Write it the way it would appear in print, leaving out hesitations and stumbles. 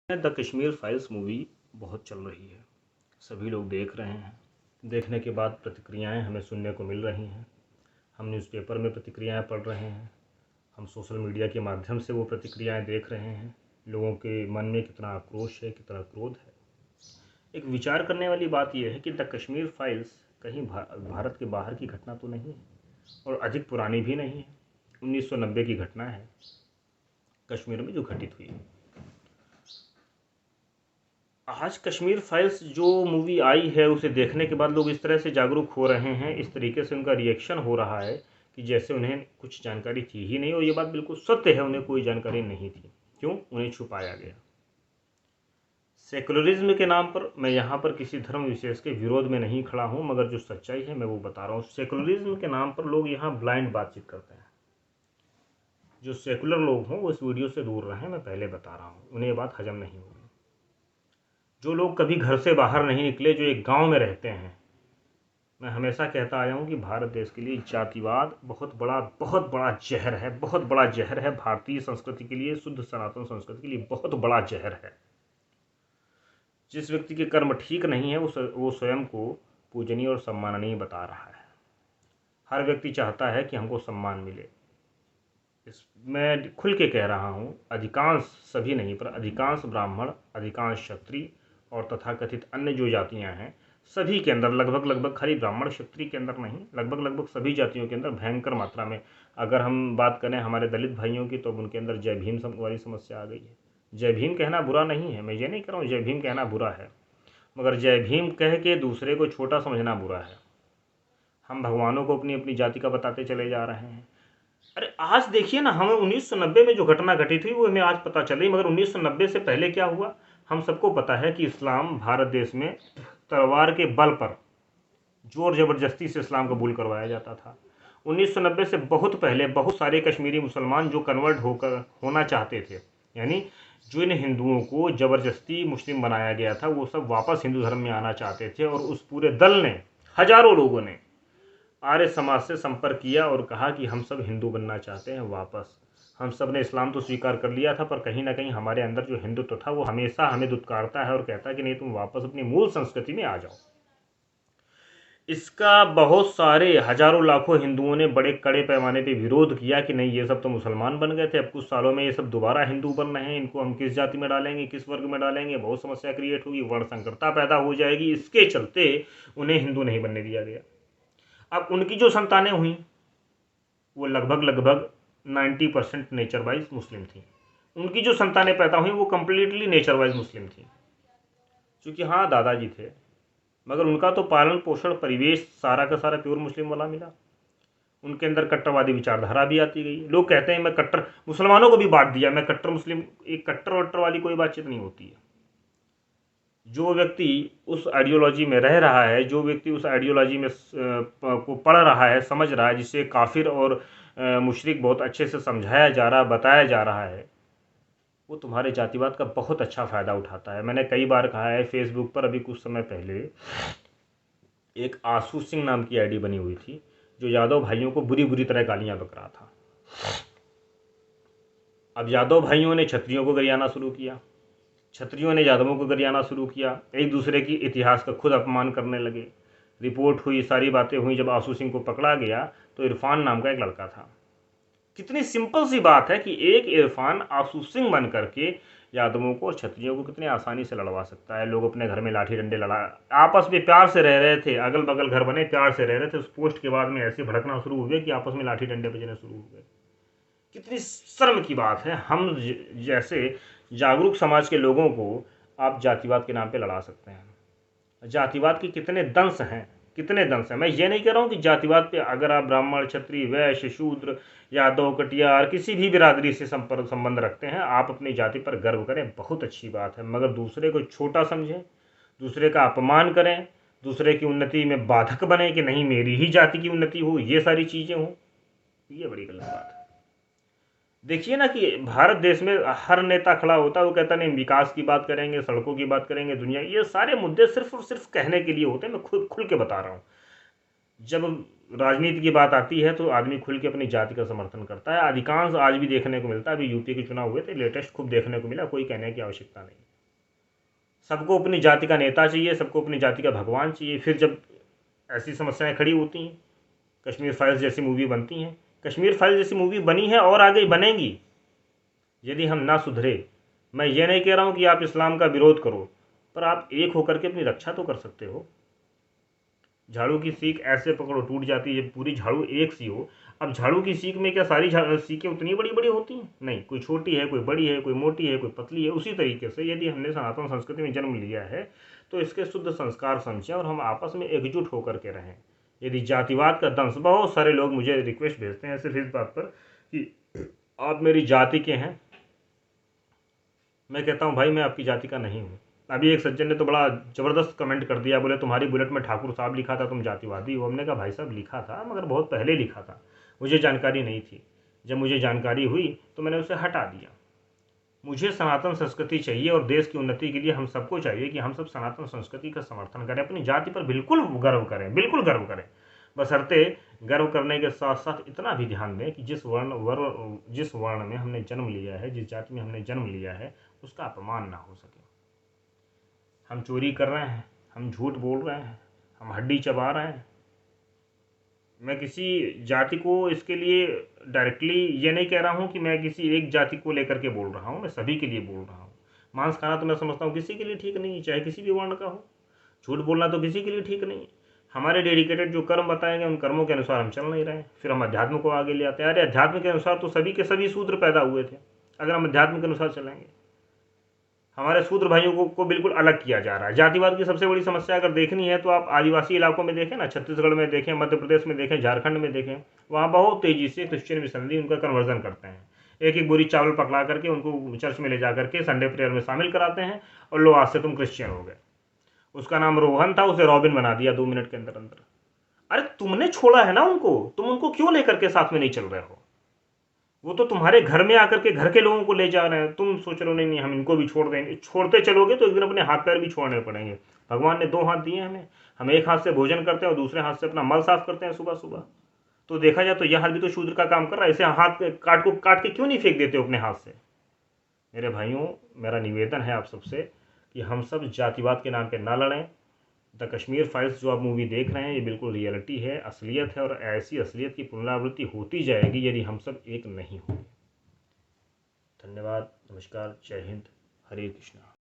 The Kashmir files movie बहुत चल रही है। सभी लोग देख रहे हैं। देखने के बाद प्रतिक्रियाएं हमें सुनने को मिल रही हैं। हम न्यूज़पेपर में प्रतिक्रियाएं पढ़ रहे हैं। हम सोशल मीडिया के माध्यम से वो प्रतिक्रियाएं देख रहे हैं। लोगों के मन में कितना आक्रोश है, कितना क्रोध है। एक विचार करने वाली बात यह है कि द कश्मीर फाइल्स कहीं भारत के बाहर की घटना तो नहीं है और अधिक पुरानी भी नहीं है। 1990 की घटना है कश्मीर में जो घटित हुई। आज कश्मीर फाइल्स जो मूवी आई है उसे देखने के बाद लोग इस तरह से जागरूक हो रहे हैं, इस तरीके से उनका रिएक्शन हो रहा है कि जैसे उन्हें कुछ जानकारी थी ही नहीं। और ये बात बिल्कुल सत्य है, उन्हें कोई जानकारी नहीं थी। क्यों? उन्हें छुपाया गया। सेकुलरिज्म के नाम पर मैं यहाँ पर किसी धर्म विशेष के विरोध में नहीं खड़ा हूँ, मगर जो सच्चाई है मैं वो बता रहा हूँ। सेकुलरिज्म के नाम पर लोग यहाँ ब्लाइंड बातचीत करते हैं। जो सेकुलर लोग हों वो इस वीडियो से दूर रहें, मैं पहले बता रहा हूँ, उन्हें ये बात हजम नहीं होगी। जो लोग कभी घर से बाहर नहीं निकले, जो एक गांव में रहते हैं, मैं हमेशा कहता आया हूँ कि भारत देश के लिए जातिवाद बहुत बड़ा जहर है, बहुत बड़ा जहर है। भारतीय संस्कृति के लिए, शुद्ध सनातन संस्कृति के लिए बहुत बड़ा जहर है। जिस व्यक्ति के कर्म ठीक नहीं है वो स्वयं को पूजनीय और सम्माननीय बता रहा है। हर व्यक्ति चाहता है कि हमको सम्मान मिले। मैं खुल के कह रहा हूँ, अधिकांश, सभी नहीं पर अधिकांश ब्राह्मण, अधिकांश क्षत्रिय और तथाकथित अन्य जो जातियां हैं, सभी के अंदर लगभग खाली ब्राह्मण क्षत्रिय के अंदर नहीं, लगभग सभी जातियों के अंदर भयंकर मात्रा में, अगर हम बात करें हमारे दलित भाइयों की, तो उनके अंदर जय भीम वाली समस्या आ गई है। जय भीम कहना बुरा नहीं है, मैं ये नहीं कह रहा हूँ जय भीम कहना बुरा है, मगर जय भीम कह के दूसरे को छोटा समझना बुरा है। हम भगवानों को अपनी अपनी जाति का बताते चले जा रहे हैं। अरे आज देखिए ना, हमें 1990 में जो घटना घटी थी वो हमें आज पता चल रही, मगर 1990 से पहले क्या हुआ हम सबको पता है कि इस्लाम भारत देश में तलवार के बल पर जोर जबरदस्ती से इस्लाम कबूल करवाया जाता था। 1990 से बहुत पहले बहुत सारे कश्मीरी मुसलमान जो कन्वर्ट होना चाहते थे, यानी जो इन हिंदुओं को जबरदस्ती मुस्लिम बनाया गया था, वो सब वापस हिंदू धर्म में आना चाहते थे। और उस पूरे दल ने, हजारों लोगों ने आर्य समाज से संपर्क किया और कहा कि हम सब हिंदू बनना चाहते हैं वापस। हम सब ने इस्लाम तो स्वीकार कर लिया था, पर कहीं ना कहीं हमारे अंदर जो हिंदुत्व था वो हमेशा हमें दुत्कारता है और कहता है कि नहीं, तुम वापस अपनी मूल संस्कृति में आ जाओ। इसका बहुत सारे हजारों लाखों हिंदुओं ने बड़े कड़े पैमाने पे विरोध किया कि नहीं, ये सब तो मुसलमान बन गए थे, अब कुछ सालों में ये सब दोबारा हिंदू बन रहे हैं, इनको हम किस जाति में डालेंगे, किस वर्ग में डालेंगे, बहुत समस्या क्रिएट होगी, वर्ण संकरता पैदा हो जाएगी। इसके चलते उन्हें हिंदू नहीं बनने दिया गया। अब उनकी जो संतानें हुई वो लगभग 90% नेचर वाइज मुस्लिम थी। उनकी जो संतानें पैदा हुई वो कम्प्लीटली नेचर वाइज मुस्लिम थी। क्योंकि हाँ, दादाजी थे, मगर उनका तो पालन पोषण परिवेश सारा का सारा प्योर मुस्लिम वाला मिला। उनके अंदर कट्टरवादी विचारधारा भी आती गई। लोग कहते हैं मैं कट्टर, मुसलमानों को भी बांट दिया, मैं कट्टर मुस्लिम। एक कट्टर वट्टर वाली कोई बातचीत नहीं होती है। जो व्यक्ति उस आइडियोलॉजी में रह रहा है, जो व्यक्ति उस आइडियोलॉजी में को पढ़ रहा है, समझ रहा है, जिसे काफिर और मुशरिक बहुत अच्छे से समझाया जा रहा है, बताया जा रहा है, वो तुम्हारे जातिवाद का बहुत अच्छा फ़ायदा उठाता है। मैंने कई बार कहा है फेसबुक पर, अभी कुछ समय पहले एक आंसू सिंह नाम की आईडी बनी हुई थी जो यादव भाइयों को बुरी तरह गालियां बक रहा था। अब यादव भाइयों ने क्षत्रियों को गरियाना शुरू किया, क्षत्रियों ने यादवों को गरियाना शुरू किया, एक दूसरे की इतिहास का खुद अपमान करने लगे। रिपोर्ट हुई, सारी बातें हुई। जब आंसू सिंह को पकड़ा गया तो इरफान नाम का एक लड़का था। कितनी सिंपल सी बात है कि एक इरफान आंसू सिंह बन करके यादवों को और क्षत्रियों को कितने आसानी से लड़वा सकता है। लोग अपने घर में लाठी डंडे लड़ा, आपस में प्यार से रह रहे थे, अगल बगल घर बने, प्यार से रह रहे थे। उस पोस्ट के बाद में ऐसे भड़कना शुरू हुए कि आपस में लाठी डंडे बजने शुरू हो गए। कितनी शर्म की बात है। हम जैसे जागरूक समाज के लोगों को आप जातिवाद के नाम पे लड़ा सकते हैं। जातिवाद के कितने दंश हैं, कितने दंश हैं। मैं ये नहीं कह रहा हूँ कि जातिवाद पे अगर आप ब्राह्मण, क्षत्रिय, वैश्य, शूद्र, यादव, कटियार, किसी भी बिरादरी से संबंध रखते हैं, आप अपनी जाति पर गर्व करें, बहुत अच्छी बात है, मगर दूसरे को छोटा समझें, दूसरे का अपमान करें, दूसरे की उन्नति में बाधक बने कि नहीं मेरी ही जाति की उन्नति हो, ये सारी चीज़ें हों, ये बड़ी गलत बात है। देखिए ना कि भारत देश में हर नेता खड़ा होता है, वो कहता नहीं विकास की बात करेंगे, सड़कों की बात करेंगे, दुनिया, ये सारे मुद्दे सिर्फ और सिर्फ कहने के लिए होते हैं। मैं खुल के बता रहा हूँ, जब राजनीति की बात आती है तो आदमी खुल के अपनी जाति का समर्थन करता है। अधिकांश आज भी देखने को मिलता है। अभी यूपी के चुनाव हुए थे, लेटेस्ट खूब देखने को मिला, कोई कहने की आवश्यकता नहीं। सबको अपनी जाति का नेता चाहिए, सबको अपनी जाति का भगवान चाहिए। फिर जब ऐसी समस्याएं खड़ी होती हैं, कश्मीर फाइल्स जैसी मूवी बनती हैं, कश्मीर फाइल्स जैसी मूवी बनी है और आगे बनेंगी यदि हम ना सुधरे। मैं ये नहीं कह रहा हूँ कि आप इस्लाम का विरोध करो, पर आप एक होकर के अपनी रक्षा तो कर सकते हो। झाड़ू की सीख ऐसे पकड़ो टूट जाती है, पूरी झाड़ू एक सी हो। अब झाड़ू की सीख में क्या सारी सीखें उतनी बड़ी बड़ी होती हैं? नहीं, कोई छोटी है, कोई बड़ी है, कोई मोटी है, कोई पतली है। उसी तरीके से यदि हमने सनातन संस्कृति में जन्म लिया है तो इसके शुद्ध संस्कार समझें और हम आपस में एकजुट होकर के रहें। यदि जातिवाद का दंश, बहुत सारे लोग मुझे रिक्वेस्ट भेजते हैं सिर्फ इस बात पर कि आप मेरी जाति के हैं। मैं कहता हूँ भाई मैं आपकी जाति का नहीं हूँ। अभी एक सज्जन ने तो बड़ा ज़बरदस्त कमेंट कर दिया, बोले तुम्हारी बुलेट में ठाकुर साहब लिखा था, तुम जातिवादी हो। हमने कहा भाई साहब लिखा था, मगर बहुत पहले लिखा था, मुझे जानकारी नहीं थी। जब मुझे जानकारी हुई तो मैंने उसे हटा दिया। मुझे सनातन संस्कृति चाहिए और देश की उन्नति के लिए हम सबको चाहिए कि हम सब सनातन संस्कृति का समर्थन करें, अपनी जाति पर बिल्कुल गर्व करें, बिल्कुल गर्व करें। बशर्ते गर्व करने के साथ साथ इतना भी ध्यान दें कि जिस वर्ण में हमने जन्म लिया है, जिस जाति में हमने जन्म लिया है, उसका अपमान ना हो सके। हम चोरी कर रहे हैं, हम झूठ बोल रहे हैं, हम हड्डी चबा रहे हैं। मैं किसी जाति को इसके लिए डायरेक्टली ये नहीं कह रहा हूँ कि मैं किसी एक जाति को लेकर के बोल रहा हूँ, मैं सभी के लिए बोल रहा हूँ। मांस खाना तो मैं समझता हूँ किसी के लिए ठीक नहीं, चाहे किसी भी वर्ण का हो। झूठ बोलना तो किसी के लिए ठीक नहीं। हमारे डेडिकेटेड जो कर्म बताएंगे उन कर्मों के अनुसार हम चल नहीं रहे। फिर हम अध्यात्म को आगे ले आते हैं। अरे अध्यात्म के अनुसार तो सभी के सभी शूद्र पैदा हुए थे। अगर हम अध्यात्म के अनुसार चलेंगे, हमारे शूद्र भाइयों को बिल्कुल अलग किया जा रहा है। जातिवाद की सबसे बड़ी समस्या अगर देखनी है तो आप आदिवासी इलाकों में देखें ना, छत्तीसगढ़ में देखें, मध्य प्रदेश में देखें, झारखंड में देखें, वहाँ बहुत तेजी से क्रिश्चियन मिशनरी उनका कन्वर्जन करते हैं। एक एक बोरी चावल पकड़ा करके उनको चर्च में ले जा करके संडे प्रेयर में शामिल कराते हैं और लो आज से तुम क्रिश्चियन हो गए। उसका नाम रोहन था, उसे रॉबिन बना दिया 2 मिनट के अंदर अंदर। अरे तुमने छोड़ा है ना उनको, तुम उनको क्यों लेकर के साथ में नहीं चल रहे हो? वो तो तुम्हारे घर में आकर के घर के लोगों को ले जा रहे हैं। तुम सोच रहे हो नहीं हम इनको भी छोड़ देंगे। छोड़ते चलोगे तो एक दिन अपने हाथ पैर भी छोड़ने पड़ेंगे। भगवान ने 2 हाथ दिए हमें, हम एक हाथ से भोजन करते हैं और दूसरे हाथ से अपना मल साफ करते हैं सुबह सुबह। तो देखा जाए तो यह हाथ भी तो शूद्र का काम कर रहा है। इसे हाथ काट के क्यों नहीं फेंक देते हो अपने हाथ से? मेरे भाइयों, मेरा निवेदन है आप सबसे कि हम सब जातिवाद के नाम पे ना लड़ें। द कश्मीर फाइल्स जो आप मूवी देख रहे हैं ये बिल्कुल रियलिटी है, असलियत है, और ऐसी असलियत की पुनरावृत्ति होती जाएगी यदि हम सब एक नहीं होंगे। धन्यवाद, नमस्कार, जय हिंद, हरे कृष्णा।